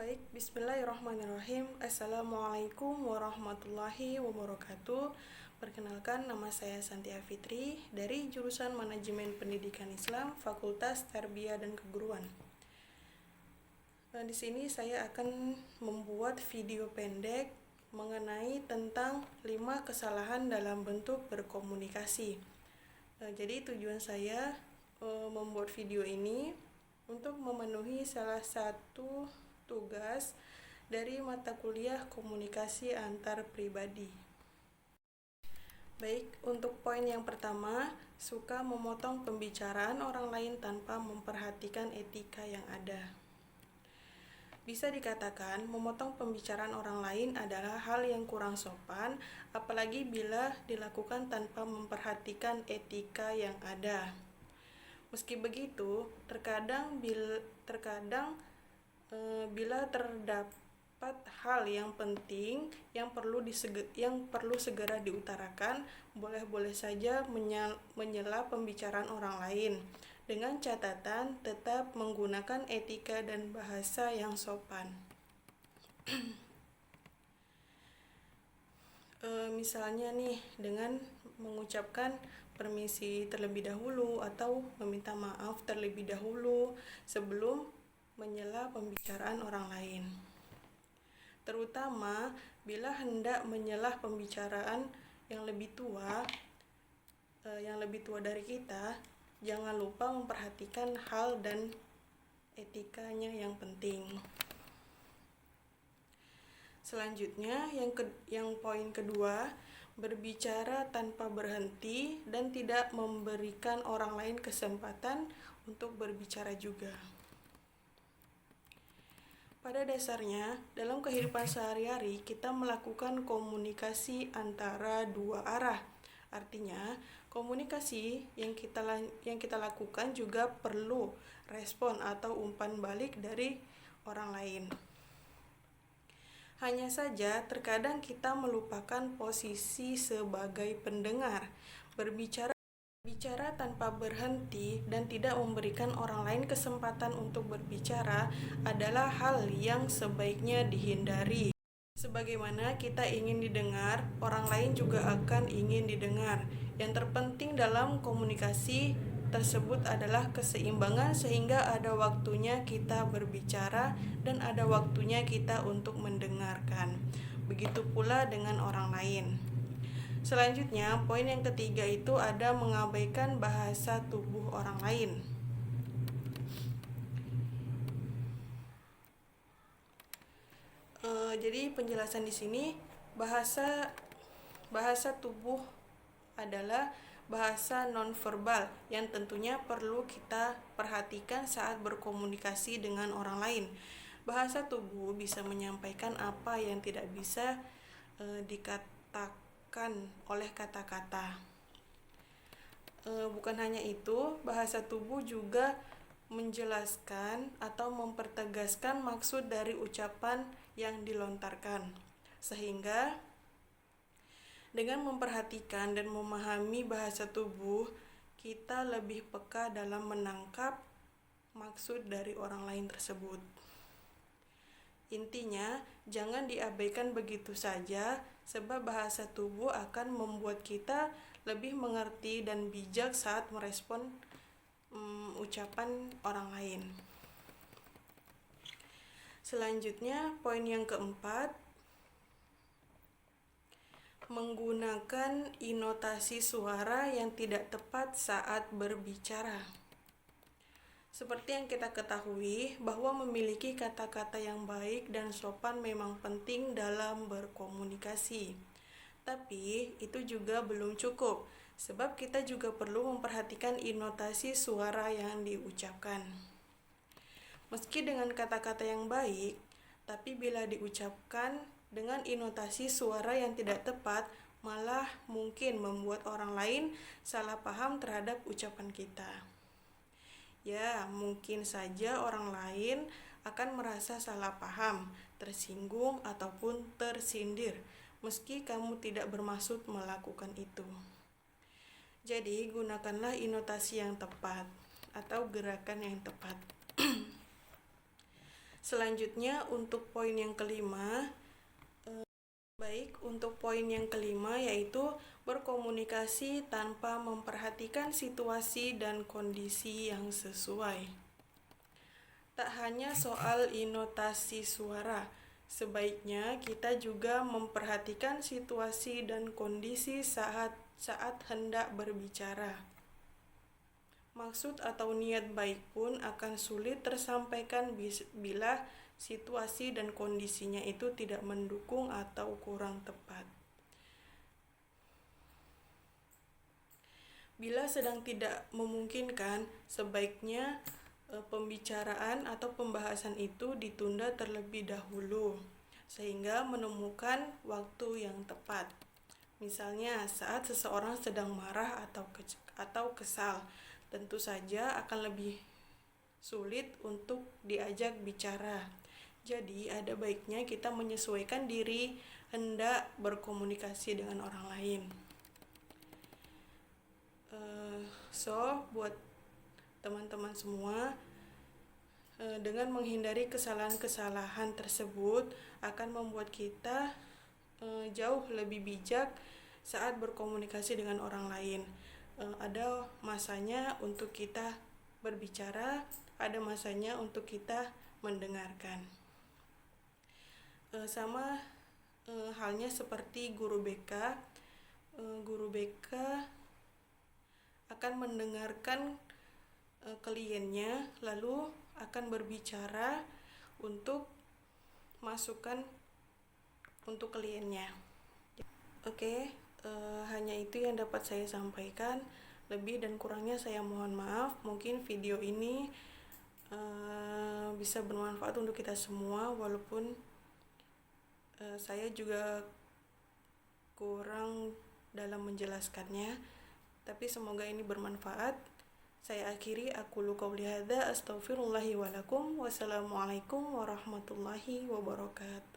Baik, bismillahirrahmanirrahim. Assalamualaikum warahmatullahi wabarakatuh. Perkenalkan, nama saya Santia Fitri dari jurusan Manajemen Pendidikan Islam, Fakultas Tarbiyah dan Keguruan. Di sini saya akan membuat video pendek mengenai tentang 5 kesalahan dalam bentuk berkomunikasi. Jadi tujuan saya membuat video ini untuk memenuhi salah satu tugas dari mata kuliah komunikasi antar pribadi. Baik, untuk poin yang pertama, suka memotong pembicaraan orang lain tanpa memperhatikan etika yang ada. Bisa dikatakan, memotong pembicaraan orang lain adalah hal yang kurang sopan, apalagi bila dilakukan tanpa memperhatikan etika yang ada. Meski begitu, terkadang bila terdapat hal yang penting yang perlu segera diutarakan, boleh-boleh saja menyela pembicaraan orang lain, dengan catatan tetap menggunakan etika dan bahasa yang sopan. Misalnya nih, dengan mengucapkan permisi terlebih dahulu atau meminta maaf terlebih dahulu sebelum menyela pembicaraan orang lain. Terutama bila hendak menyela pembicaraan yang lebih tua dari kita, jangan lupa memperhatikan hal dan etikanya yang penting. Selanjutnya, yang poin kedua, berbicara tanpa berhenti dan tidak memberikan orang lain kesempatan untuk berbicara juga. Pada dasarnya, dalam kehidupan sehari-hari kita melakukan komunikasi antara dua arah. Artinya, komunikasi yang kita lakukan juga perlu respon atau umpan balik dari orang lain. Hanya saja, terkadang kita melupakan posisi sebagai pendengar. Berbicara tanpa berhenti dan tidak memberikan orang lain kesempatan untuk berbicara adalah hal yang sebaiknya dihindari. Sebagaimana kita ingin didengar, orang lain juga akan ingin didengar. Yang terpenting dalam komunikasi tersebut adalah keseimbangan, sehingga ada waktunya kita berbicara dan ada waktunya kita untuk mendengarkan. Begitu pula dengan orang lain. Selanjutnya, poin yang ketiga itu ada mengabaikan bahasa tubuh orang lain. Jadi penjelasan di sini, bahasa tubuh adalah bahasa nonverbal yang tentunya perlu kita perhatikan saat berkomunikasi dengan orang lain. Bahasa tubuh bisa menyampaikan apa yang tidak bisa dikatakan oleh kata-kata. Bukan hanya itu, bahasa tubuh juga menjelaskan atau mempertegaskan maksud dari ucapan yang dilontarkan. Sehingga dengan memperhatikan dan memahami bahasa tubuh, kita lebih peka dalam menangkap maksud dari orang lain tersebut. Intinya, jangan diabaikan begitu saja, sebab bahasa tubuh akan membuat kita lebih mengerti dan bijak saat merespon ucapan orang lain. Selanjutnya, poin yang keempat, menggunakan intonasi suara yang tidak tepat saat berbicara. Seperti yang kita ketahui, bahwa memiliki kata-kata yang baik dan sopan memang penting dalam berkomunikasi. Tapi itu juga belum cukup, sebab kita juga perlu memperhatikan intonasi suara yang diucapkan. Meski dengan kata-kata yang baik, tapi bila diucapkan dengan intonasi suara yang tidak tepat, malah mungkin membuat orang lain salah paham terhadap ucapan kita. Ya, mungkin saja orang lain akan merasa salah paham, tersinggung, ataupun tersindir, meski kamu tidak bermaksud melakukan itu. Jadi, gunakanlah intonasi yang tepat atau gerakan yang tepat. Selanjutnya untuk poin yang kelima, untuk poin yang kelima yaitu berkomunikasi tanpa memperhatikan situasi dan kondisi yang sesuai. Tak hanya soal intonasi suara, sebaiknya kita juga memperhatikan situasi dan kondisi saat hendak berbicara. Maksud atau niat baik pun akan sulit tersampaikan bila situasi dan kondisinya itu tidak mendukung atau kurang tepat. Bila sedang tidak memungkinkan, sebaiknya pembicaraan atau pembahasan itu ditunda terlebih dahulu sehingga menemukan waktu yang tepat. Misalnya saat seseorang sedang marah atau kesal, tentu saja akan lebih sulit untuk diajak bicara. Jadi ada baiknya kita menyesuaikan diri hendak berkomunikasi dengan orang lain. Buat teman-teman semua, dengan menghindari kesalahan-kesalahan tersebut akan membuat kita jauh lebih bijak saat berkomunikasi dengan orang lain. Ada masanya untuk kita berbicara, ada masanya untuk kita mendengarkan. Sama halnya seperti guru BK. Guru BK akan mendengarkan kliennya, lalu akan berbicara untuk masukan untuk kliennya. Oke, hanya itu yang dapat saya sampaikan. Lebih dan kurangnya saya mohon maaf. Mungkin video ini bisa bermanfaat untuk kita semua, walaupun saya juga kurang dalam menjelaskannya, tapi semoga ini bermanfaat. Saya akhiri, aqulu qouli hadza, astaghfirullahi wa lakum. Wassalamualaikum warahmatullahi wabarakatuh.